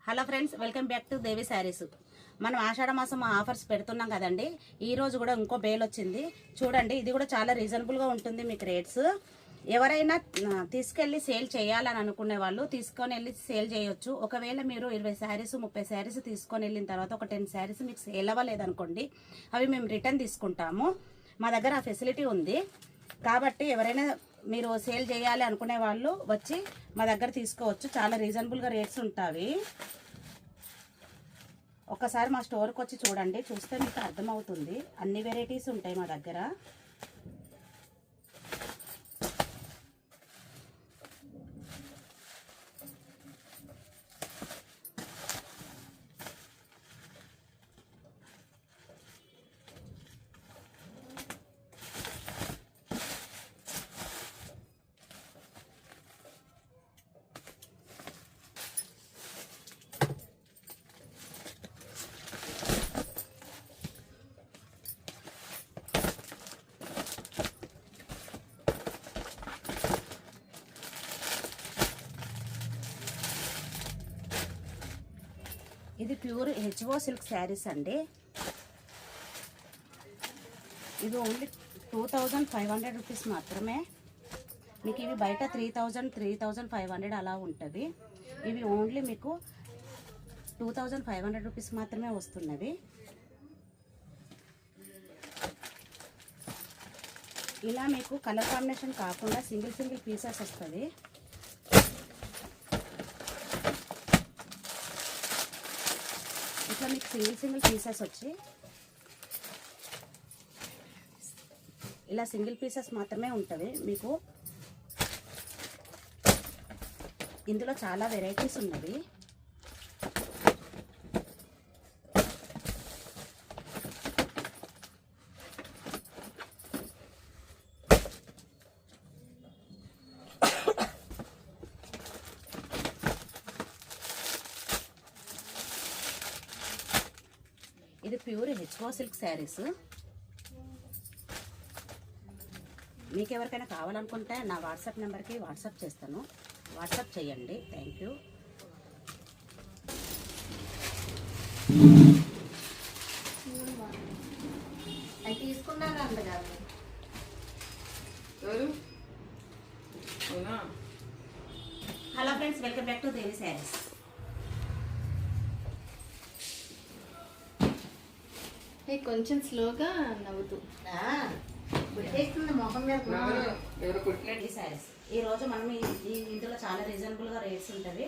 Hello friends, welcome back to Devi Sarees. మనం ఆషాఢ మాసం offers పెడుతున్నాం కదండి. ఈ రోజు కూడా ఇంకో బేల్ వచ్చింది చూడండి. ఇది కూడా చాలా రీజనబుల్గా ఉంటుంది మీకు రేట్స్. ఎవరైనా తీసుకెళ్ళి సేల్ చేయాలని అనుకునే వాళ్ళు తీసుకొని వెళ్ళి సేల్ చేయొచ్చు. ఒకవేళ మీరు 20 శారీస్ 30 శారీస్ తీసుకొని వెళ్ళిన తర్వాత ఒక 10 శారీస్ మీకు సేల్ అవ్వలేదనుకోండి, అవి మేము రిటర్న్ తీసుకుంటాము. మా దగ్గర ఆ ఫెసిలిటీ ఉంది. కాబట్టి ఎవరైనా మీరు సేల్ చేయాలి అనుకునే వాళ్ళు వచ్చి మా దగ్గర తీసుకోవచ్చు. చాలా రీజనబుల్గా రేట్స్ ఉంటాయి. ఒకసారి మా స్టోర్కి వచ్చి చూడండి, చూస్తే మీకు అర్థమవుతుంది. అన్ని వెరైటీస్ ఉంటాయి మా దగ్గర. ఇది ప్యూర్ హెచ్ఓ సిల్క్ శారీస్ అండి. ఇది ఓన్లీ 2500 రూపీస్ మాత్రమే. మీకు ఇవి బయట 3000 3500 అలా ఉంటుంది. ఇవి ఓన్లీ మీకు 2500 రూపీస్ మాత్రమే వస్తున్నది. ఇలా మీకు కలర్ కాంబినేషన్ కాకుండా సింగిల్ పీసెస్ వస్తుంది. ఇట్లా మీకు సింగిల్ పీసెస్ వచ్చి ఇలా సింగిల్ పీసెస్ మాత్రమే ఉంటుంది. మీకు ఇందులో చాలా వెరైటీస్ ఉన్నవి. ఇది ప్యూర్ హెచ్ఓ సిల్క్ శారీస్. మీకు ఎవరికైనా కావాలనుకుంటే నా వాట్సాప్ నెంబర్కి వాట్సాప్ చేస్తాను, వాట్సాప్ చేయండి. Thank you. అది తీసుకున్నాను అందుగారు. Hello friends, welcome back to Devi Sarees. కొంచెం స్లోగా నవ్వుతూ మొహం మీద శారీస్. ఈ రోజు మనం ఇందులో చాలా రీజనబుల్గా రేట్స్ ఉంటుంది.